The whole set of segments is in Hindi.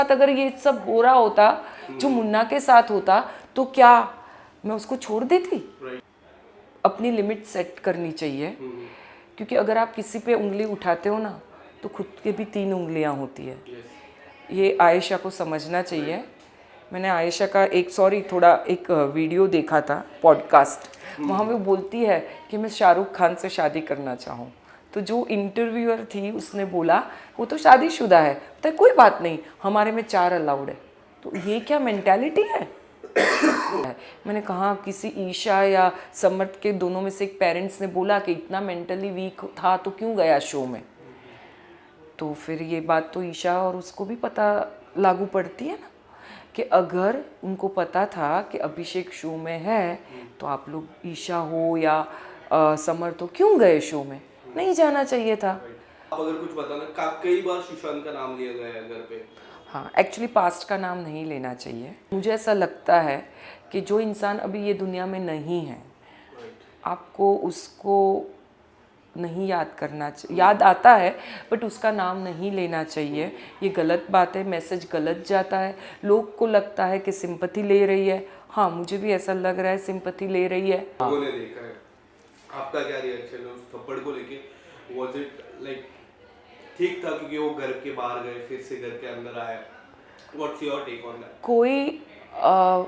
साथ अगर ये सब हो रहा होता जो मुन्ना के साथ होता तो क्या मैं उसको छोड़ देती? अपनी लिमिट सेट करनी चाहिए, क्योंकि अगर आप किसी पे उंगली उठाते हो ना तो खुद के भी 3 उंगलियां होती है। ये आयशा को समझना चाहिए। मैंने आयशा का एक वीडियो देखा था, पॉडकास्ट। वहाँ वो बोलती है कि मैं शाहरुख खान से शादी करना चाहूँ। तो जो इंटरव्यूअर थी उसने बोला वो तो शादीशुदा है, तो कोई बात नहीं, हमारे में 4 अलाउड है। तो ये क्या मेंटालिटी है? मैंने कहा किसी ईशा या समर्थ के दोनों में से एक पेरेंट्स ने बोला कि इतना मेंटली वीक था तो क्यों गया शो में। तो फिर ये बात तो ईशा और उसको भी पता लागू पड़ती है ना, कि अगर उनको पता था कि अभिषेक शो में है तो आप लोग ईशा हो या समर्थ हो क्यों गए शो में? नहीं जाना चाहिए था। आप अगर कुछ बताना, कई बार सुशांत का नाम लिया गया है घर पे। हाँ, एक्चुअली पास्ट का नाम नहीं लेना चाहिए। मुझे ऐसा लगता है कि जो इंसान अभी ये दुनिया में नहीं है, आपको उसको नहीं याद करना चाहिए। याद आता है बट उसका नाम नहीं लेना चाहिए। ये गलत बात है, मैसेज गलत जाता है। लोग को लगता है कि सिंपैथी ले रही है। हाँ, मुझे भी ऐसा लग रहा है सिंपैथी ले रही है। लोगों ने देखा है, आपका क्या रिएक्शन है उस थप्पड़ को लेके? वाज इट लाइक ठीक था क्योंकि वो घर के बाहर गए फिर से घर के अंदर आए? What's your take on that?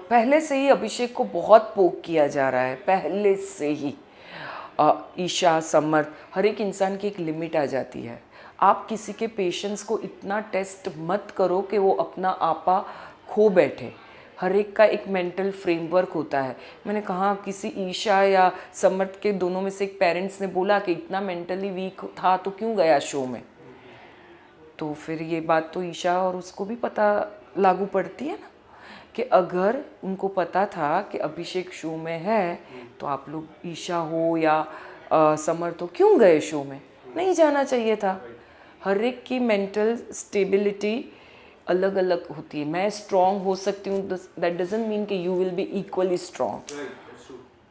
पहले से ही अभिषेक को बहुत पोक किया जा रहा है, पहले से ही। ईशा, समर्थ, हर एक इंसान की एक लिमिट आ जाती है। आप किसी के पेशेंस को इतना टेस्ट मत करो कि वो अपना आपा खो बैठे। हर एक का एक मेंटल फ्रेमवर्क होता है। मैंने कहा किसी ईशा या समर्थ के दोनों में से एक पेरेंट्स ने बोला कि इतना मेंटली वीक था तो क्यों गया शो में। तो फिर ये बात तो ईशा और उसको भी पता लागू पड़ती है ना, कि अगर उनको पता था कि अभिषेक शो में है तो आप लोग ईशा हो या समर्थ हो क्यों गए शो में? नहीं जाना चाहिए था। हर एक की मेंटल स्टेबिलिटी अलग अलग होती है। मैं स्ट्रांग हो सकती हूँ, दैट डजंट मीन कि you will be equally strong.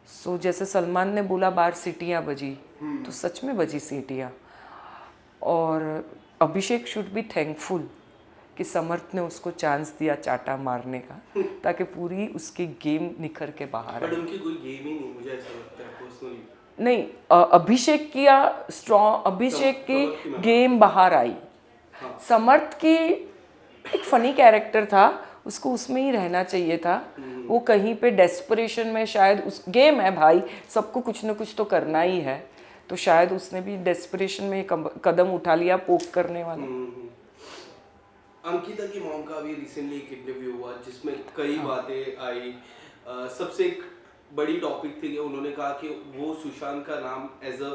So जैसे सलमान ने बोला बाहर सीटियाँ बजी, तो सच में बजी सीटियाँ। और अभिषेक शुड बी थैंकफुल कि समर्थ ने उसको चांस दिया चाटा मारने का, ताकि पूरी उसकी गेम निखर के बाहर बट है। उनकी कोई गेम ही नहीं, मुझे ऐसा लगता है पर्सनली। नहीं, अभिषेक की या स्ट्रॉन्ग अभिषेक की गेम बाहर आई। समर्थ की एक फनी कैरेक्टर था, उसको उसमें ही रहना चाहिए था। वो कहीं पे डेस्परेशन में, शायद उस गेम है भाई, सबको कुछ ना कुछ तो करना ही है, तो शायद उसने भी डेस्परेशन में कदम उठा लिया पोक करने वाला। अंकिता की मॉम का भी रिसेंटली एक इंटरव्यू हुआ जिसमें कई बातें आई। सबसे एक बड़ी टॉपिक थी कि उन्होंने कहा कि वो सुशांत का नाम एज अ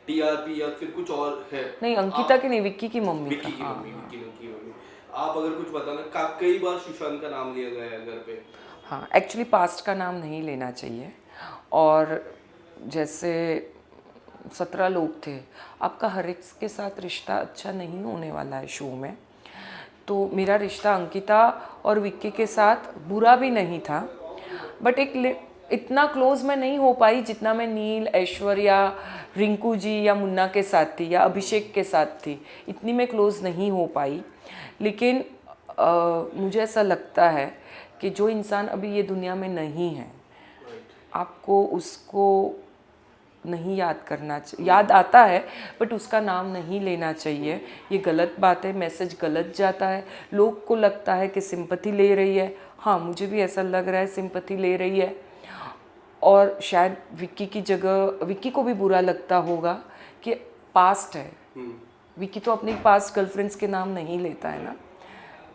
टीआरपी या फिर कुछ और है। नहीं, अंकिता की नहीं, विक्की की मम्मी विक्की का। की हाँ, मम्मी, हाँ। विक्की की मम्मी। आप अगर कुछ बताना, कई बार सुशांत का नाम लिया गया है घर पे। हाँ, एक्चुअली पास्ट का नाम नहीं लेना चाहिए। और जैसे 17 लोग थे, आपका हर एक के साथ रिश्ता अच्छा नहीं होने वाला है शो में। तो मेरा रिश्ता अंकिता और विक्की के साथ बुरा भी नहीं था, बट इतना क्लोज मैं नहीं हो पाई जितना मैं नील, ऐश्वर्या, रिंकू जी या मुन्ना के साथ थी या अभिषेक के साथ थी। इतनी मैं क्लोज नहीं हो पाई। लेकिन मुझे ऐसा लगता है कि जो इंसान अभी ये दुनिया में नहीं है, आपको उसको नहीं याद करना चाहिए। याद आता है बट उसका नाम नहीं लेना चाहिए। ये गलत बात है, मैसेज गलत जाता है। लोग को लगता है कि सिंपैथी ले रही है। हाँ, मुझे भी ऐसा लग रहा है सिंपैथी ले रही है। और शायद विक्की की जगह विक्की को भी बुरा लगता होगा कि पास्ट है। विक्की तो अपनी पास्ट गर्लफ्रेंड्स के नाम नहीं लेता है ना,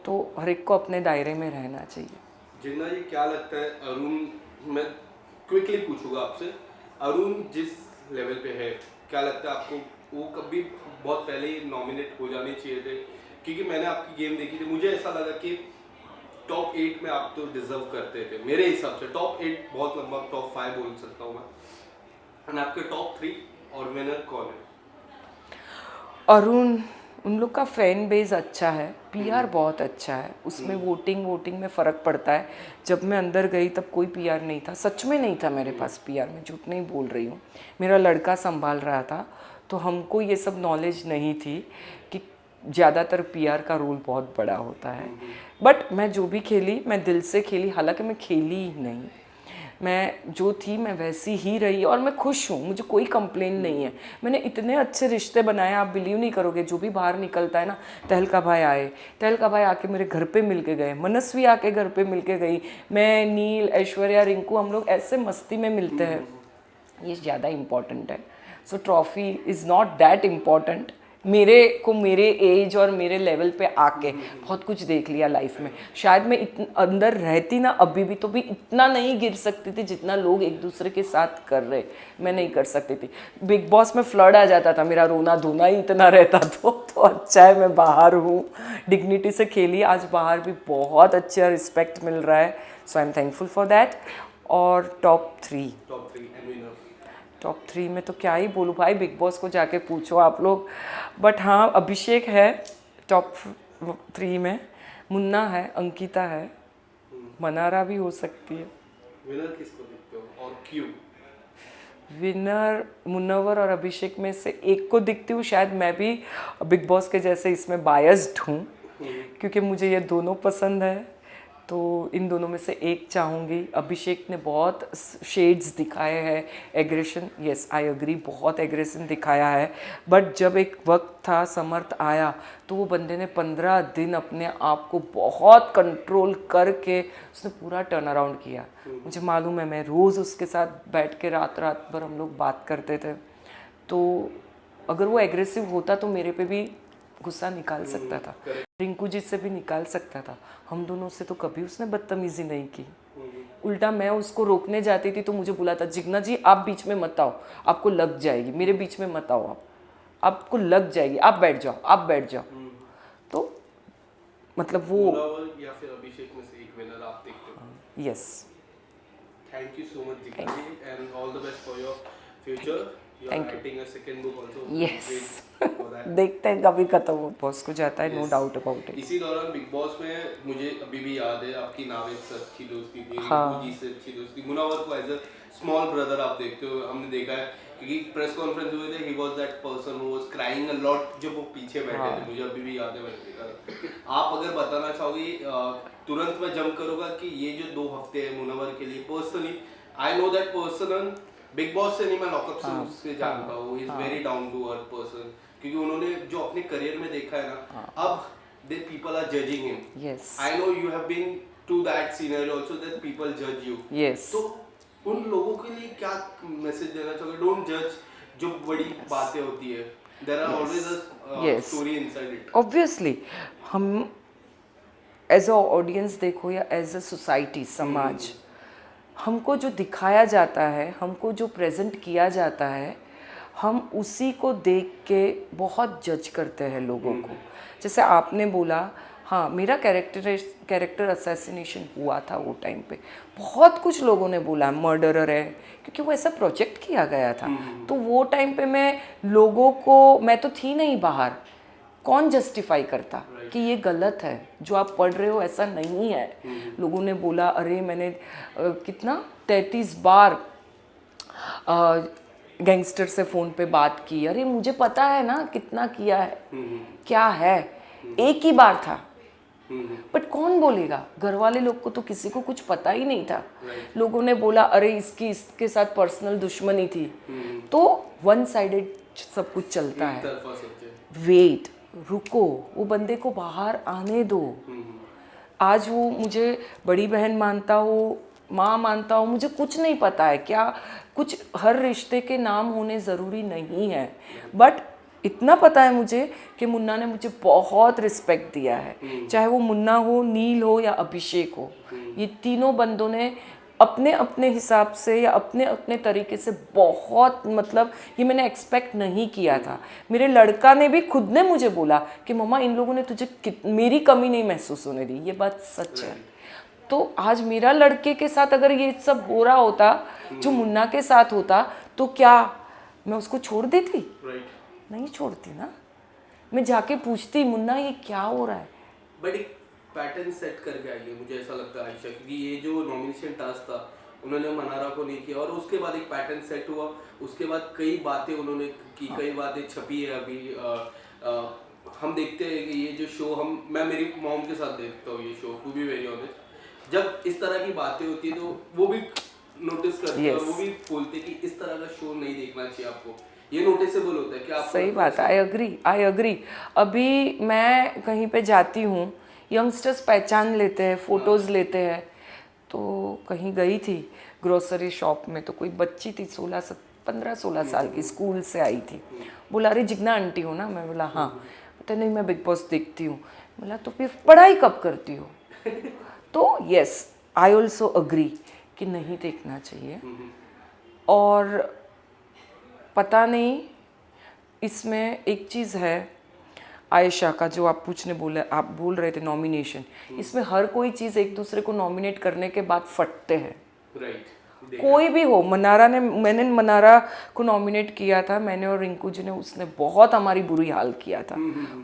तो हर एक को अपने दायरे में रहना चाहिए। जिन्ना जी, क्या लगता है अरुण, मैं क्विकली पूछूंगा आपसे, अरुण जिस लेवल पे है, क्या लगता है आपको वो कभी बहुत पहले ही नॉमिनेट हो जाने चाहिए थे? क्योंकि मैंने आपकी गेम देखी थी, मुझे ऐसा लगा कि टॉप 8 में आप तो डिजर्व करते थे मेरे हिसाब से। टॉप 8 बहुत लंबा, टॉप 5 बोल सकता हूँ मैं। एंड आपके टॉप 3 और विनर कौन है? अरुण, उन लोग का फैन बेस अच्छा है, पीआर बहुत अच्छा है, उसमें वोटिंग में फ़र्क पड़ता है। जब मैं अंदर गई तब कोई पीआर नहीं था, सच में नहीं था मेरे पास पीआर, मैं झूठ नहीं बोल रही हूँ। मेरा लड़का संभाल रहा था, तो हमको ये सब नॉलेज नहीं थी कि ज़्यादातर पीआर का रोल बहुत बड़ा होता है। बट मैं जो भी खेली मैं दिल से खेली, हालांकि मैं खेली ही नहीं, मैं जो थी मैं वैसी ही रही और मैं खुश हूँ, मुझे कोई कंप्लेन नहीं है। मैंने इतने अच्छे रिश्ते बनाए, आप बिलीव नहीं करोगे, जो भी बाहर निकलता है ना, तहलका भाई आए, तहलका भाई आके मेरे घर पे मिल के गए, मनस्वी आके घर पे मिल के गई, मैं, नील, ऐश्वर्या, रिंकू, हम लोग ऐसे मस्ती में मिलते हैं, ये ज़्यादा इम्पॉर्टेंट है। So trophy is not that important. मेरे को मेरे एज और मेरे लेवल पे आके बहुत कुछ देख लिया लाइफ में। शायद मैं अंदर रहती ना अभी भी, तो भी इतना नहीं गिर सकती थी जितना लोग एक दूसरे के साथ कर रहे, मैं नहीं कर सकती थी। बिग बॉस में फ्लड आ जाता था, मेरा रोना धोना ही इतना रहता तो अच्छा है मैं बाहर हूँ, डिग्निटी से खेली, आज बाहर भी बहुत अच्छा रिस्पेक्ट मिल रहा है। So I am thankful for that. और टॉप थ्री में तो क्या ही बोलूँ भाई, बिग बॉस को जाके पूछो आप लोग। बट हाँ, अभिषेक है टॉप 3 में, मुन्ना है, अंकिता है, मनारा भी हो सकती है। विनर किसको देखते हो और क्यों? विनर मुन्नवर और अभिषेक में से एक को दिखती हूँ, शायद मैं भी बिग बॉस के जैसे इसमें बायस्ड हूँ, क्योंकि मुझे ये दोनों पसंद है, तो इन दोनों में से एक चाहूँगी। अभिषेक ने बहुत शेड्स दिखाए हैं, एग्रेशन, यस आई एग्री, बहुत एग्रेशन दिखाया है। बट जब एक वक्त था, समर्थ आया, तो वो बंदे ने 15 दिन अपने आप को बहुत कंट्रोल करके उसने पूरा टर्न अराउंड किया। मुझे मालूम है, मैं रोज़ उसके साथ बैठ के रात रात भर हम लोग बात करते थे, तो अगर वो एग्रेसिव होता तो मेरे पे भी गुस्सा निकाल सकता था, रिंकू जी से भी निकाल सकता था, हम दोनों से तो कभी उसने बदतमीजी नहीं की। उल्टा मैं उसको रोकने जाती थी तो मुझे बुलाता, जिग्ना जी आप बीच में मत आओ, आपको लग जाएगी, मेरे बीच में मत आओ, आपको लग जाएगी, आप बैठ जाओ, आप बैठ जाओ। तो मतलब वो या फिर अभिषेक में से एक विनर आप देखते हो? Yes. Thank you so much Jigna ji and all the best for your future. Thank you. Writing a second book also. Yes देखते हैं कभी खत्म हो, बॉस को जाता है, नो डाउट अबाउट इट। इसी दौरान बिग बॉस में मुझे अभी भी याद है आपकी नावेद से अच्छी दोस्ती थी, हाँ। रिंकू जी से अच्छी दोस्ती, मुनावर को एज अ स्मॉल ब्रदर आप देखते हो, हमने देखा है क्योंकि प्रेस कॉन्फ्रेंस हुए थे, he was that person who was crying a lot जब वो पीछे बैठे थे, मुझे अभी भी याद है, मैंने देखा था। आप अगर बताना चाहोगे, तुरंत मैं जंप करूंगा कि ये जो 2 हफ्ते हैं मुनावर के लिए, personally I know that person, Bigg Boss से नहीं, मैं लॉकअप से उससे जानता हूँ, he is very down to earth person, क्योंकि उन्होंने जो अपने करियर में देखा है ना, अब the people are judging him. Yes. I know you have been to that scenario also that people judge you. Yes. तो उन लोगों के लिए क्या मैसेज देना चाहोगे? Don't judge जो बड़ी बातें होती है. There are always a story inside it. Obviously, हम एज अ ऑडियंस देखो या एज अ सोसाइटी, समाज, हमको जो दिखाया जाता है, हमको जो प्रेजेंट किया जाता है, हम उसी को देख के बहुत जज करते हैं लोगों को। जैसे आपने बोला, हाँ मेरा कैरेक्टर असैसिनेशन हुआ था वो टाइम पे, बहुत कुछ लोगों ने बोला मर्डरर है, क्योंकि वो ऐसा प्रोजेक्ट किया गया था। तो वो टाइम पे मैं लोगों को, मैं तो थी नहीं बाहर, कौन जस्टिफाई करता कि ये गलत है जो आप पढ़ रहे हो, ऐसा नहीं है। लोगों ने बोला, अरे मैंने कितना 33 बार गैंगस्टर से फ़ोन पे बात की, अरे मुझे पता है ना कितना किया है, क्या है, एक ही बार था। बट कौन बोलेगा, घर वाले लोग को तो किसी को कुछ पता ही नहीं था। लोगों ने बोला, अरे इसके साथ पर्सनल दुश्मनी थी। तो वन साइडेड सब कुछ चलता है। वेट, रुको, वो बंदे को बाहर आने दो। आज वो मुझे बड़ी बहन मानता हो, माँ मानता हो, मुझे कुछ नहीं पता है क्या, कुछ हर रिश्ते के नाम होने ज़रूरी नहीं है। बट इतना पता है मुझे कि मुन्ना ने मुझे बहुत रिस्पेक्ट दिया है, चाहे वो मुन्ना हो, नील हो या अभिषेक हो। ये तीनों बंदों ने अपने अपने हिसाब से या अपने अपने तरीके से बहुत, मतलब ये मैंने एक्सपेक्ट नहीं किया था। मेरे लड़का ने भी खुद ने मुझे बोला कि मम्मा इन लोगों ने तुझे मेरी कमी नहीं महसूस होने दी। ये बात सच है। तो आज मेरा लड़के के साथ अगर ये सब हो रहा होता जो मुन्ना के साथ होता, तो क्या मैं उसको छोड़ देती? नहीं छोड़ती ना, मैं जाके पूछती, मुन्ना ये क्या हो रहा है। बट एक पैटर्न सेट करके आई है, मुझे ऐसा लगता है आयशा, क्योंकि ये जो नॉमिनेशन टास्क था उन्होंने मनारा को नहीं किया, और उसके बाद एक पैटर्न सेट हुआ। उसके बाद कई बातें उन्होंने की, कई बातें छपी है अभी हम देखते हैं कि ये जो शो मैं मेरी मॉम के साथ देखता हूँ ये show, to be very honest. जब इस तरह की बातें होती है तो वो भी नोटिस करते हैं और वो भी बोलते हैं कि इस तरह का शो नहीं देखना चाहिए आपको, ये नोटिसेबल होता है कि आप। सही बात है, आई अग्री। अभी मैं कहीं पे जाती हूँ, यंगस्टर्स पहचान लेते हैं, फोटोज़ लेते हैं। तो कहीं गई थी ग्रोसरी शॉप में, तो कोई बच्ची थी 15-16 साल की, स्कूल से आई थी। बोला अरे जिग्ना आंटी हो ना? मैं बोला हाँ। पता नहीं मैं बिग बॉस देखती हूँ। बोला तो फिर पढ़ाई कब करती हो? तो यस, आई ऑल्सो अग्री कि नहीं देखना चाहिए। और पता नहीं, इसमें एक चीज़ है आयशा का, जो आप आप बोल रहे थे नॉमिनेशन, इसमें हर कोई चीज़ एक दूसरे को नॉमिनेट करने के बाद फटते हैं। राइट, कोई भी हो, मैंने मनारा को नॉमिनेट किया था, मैंने और रिंकू जी ने, उसने बहुत हमारी बुरी हाल किया था,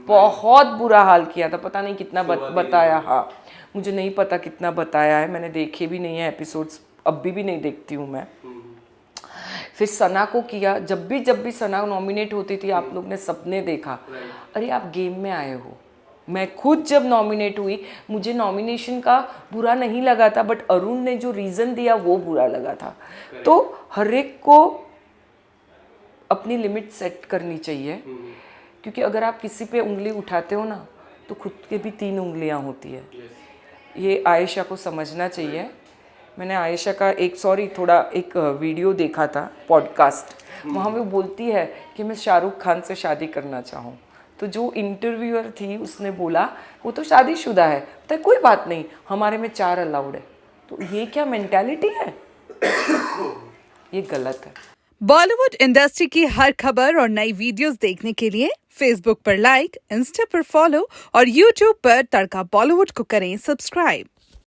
बहुत बुरा हाल किया था। पता नहीं कितना बताया, हाँ मुझे नहीं पता कितना बताया है, मैंने देखे भी नहीं है एपिसोड्स, अभी भी नहीं देखती हूँ मैं। फिर सना को किया, जब भी सना नॉमिनेट होती थी आप लोग ने सबने देखा, अरे आप गेम में आए हो। मैं खुद जब नॉमिनेट हुई, मुझे नॉमिनेशन का बुरा नहीं लगा था, बट अरुण ने जो रीज़न दिया वो बुरा लगा था। तो हर एक को अपनी लिमिट सेट करनी चाहिए, क्योंकि अगर आप किसी पे उंगली उठाते हो ना, तो खुद के भी 3 उंगलियां होती है। ये आयशा को समझना चाहिए। मैंने आयशा का एक वीडियो देखा था, पॉडकास्ट, वहाँ वो बोलती है कि मैं शाहरुख खान से शादी करना चाहूँ। तो जो इंटरव्यूअर थी उसने बोला वो तो शादीशुदा है, तो कोई बात नहीं, हमारे में 4 अलाउड है। तो ये क्या मेंटालिटी है? ये गलत है। बॉलीवुड इंडस्ट्री की हर खबर और नई वीडियोस देखने के लिए फेसबुक पर लाइक, इंस्टा पर फॉलो और यूट्यूब पर तड़का बॉलीवुड को करें सब्सक्राइब।